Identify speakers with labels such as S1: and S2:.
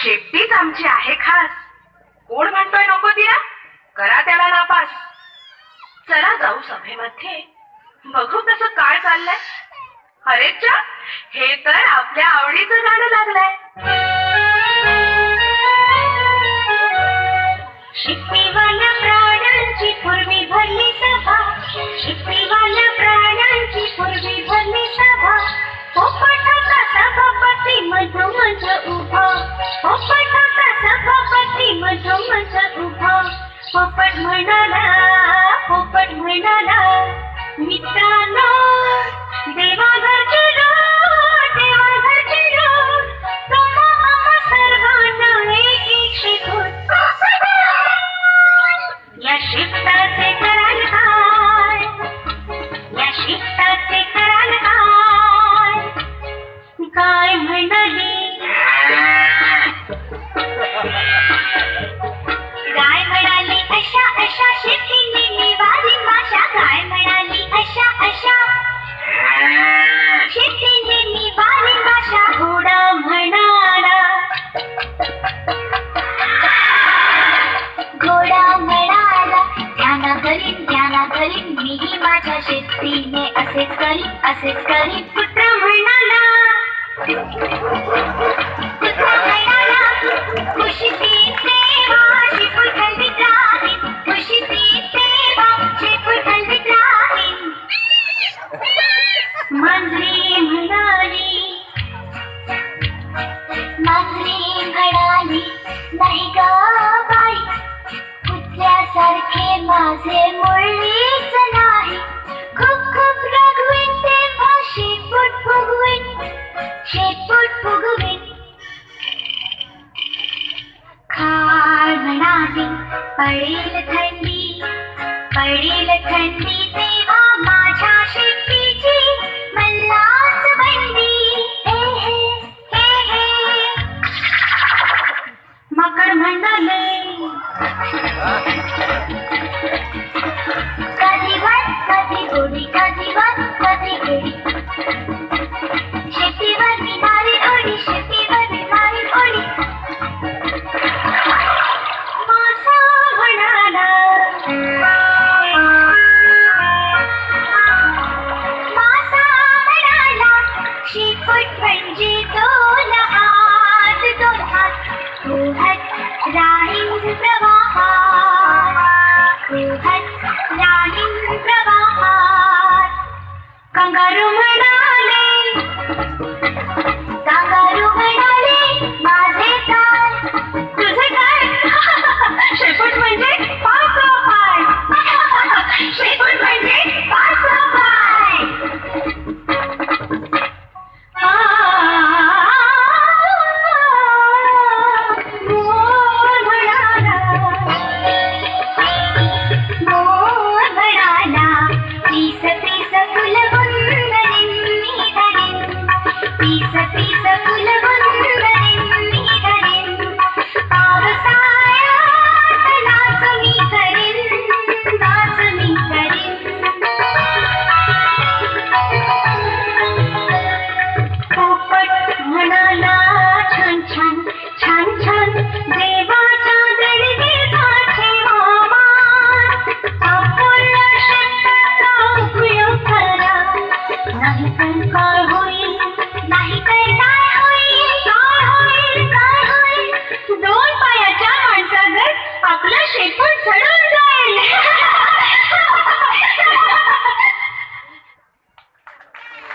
S1: शेपटीच आमची आहे खास. कोण म्हणतोय नको तिला, करा त्याला नापास. चला जाऊ सभेमध्ये, बघू कसं काय चाललंय. अरेच्या, हे तर आपल्या आवडीचं गाणं लागलंय.
S2: शिट्टीवाल्या प्राण्यांची पूर्वी भरली सभा, शिट्टीवाल्या प्राण्यांची पूर्वी भरली सभा. पोपटाचा सभापती मधोमध उभा, पोपटाचा सभापती मधोमध उभा. पोपट म्हणाला, पोपट म्हणाला, मित्रांनो देवाघरचे लोक, देवाघरचे लोक, तुम्हा आम्हा सर्वांना एक शिकवत. या शिफ्टाचे कराल काय, या शिफ्टाचे कराल काय. काय म्हणाली, काय म्हणाली अशा अशा शेतीने निवारी भाषा. काय म्हणाली अशा अशा शेतीने निवारी भाषा. घोडा म्हणाला, घोडा म्हणाला, ध्याना करीन मीही माझ्या शेतीने असेच करीन. कुत्रा म्हणाला, कुत्रा म्हणाला, खुशीची तेव्हा शेपूट थंडीत राहील, खुशीची तेव्हा शेपूट थंडीत राहील. मांजरी म्हणाली, मांजरी म्हणाली, नाही ग बाई, कुत्र्यासारखे माझे मुळीच नाही. खूप खूप रागवीन तेव्हा शेपूट फुगवीन, शेपूट फुगवीन. खाळ म्हणाली, पडेल थंडी, पडेल थंडी तेव्हा माझ्या शेतीची मल्लाच बंदी. हे हे मकर म्हणाले, कधी वर कधी गोडी, कधी वर कधी गोडी. शेतीवर विणारी ओढी, शेतीवर विणारी ओढी. मासा म्हणाला, मासा म्हणाला, शेपूट म्हणजे दोन हात, दोन हात. पोहत राहील प्रवाहात, पोहत राहील प्रवाहात. कंगारू म्हणाले, कंगारू म्हणाले, माझे काय तुझे काय. शेपूट म्हणजे पाच पाय, शेपूट म्हणजे पाच पाय. मोर म्हणाला, मोर म्हणाला, तीस तीस फुल गुंजरीन मी धरीन, तीस तीस फुल गुंजरीन मी धरीन. पावसाळ्यात नाच मी करीन, नाच मी करीन. पोपट म्हणाला, छान छान छान छान, देवाच्या देणगीचा ठेवा. अपुर्या शब्दाचा उपयोग करा, नाही तर काय होईल, नाही तर काय होईल, काय होईल, काय होईल. दोन पायाच्या माणसागत आपलं शेपूट झडून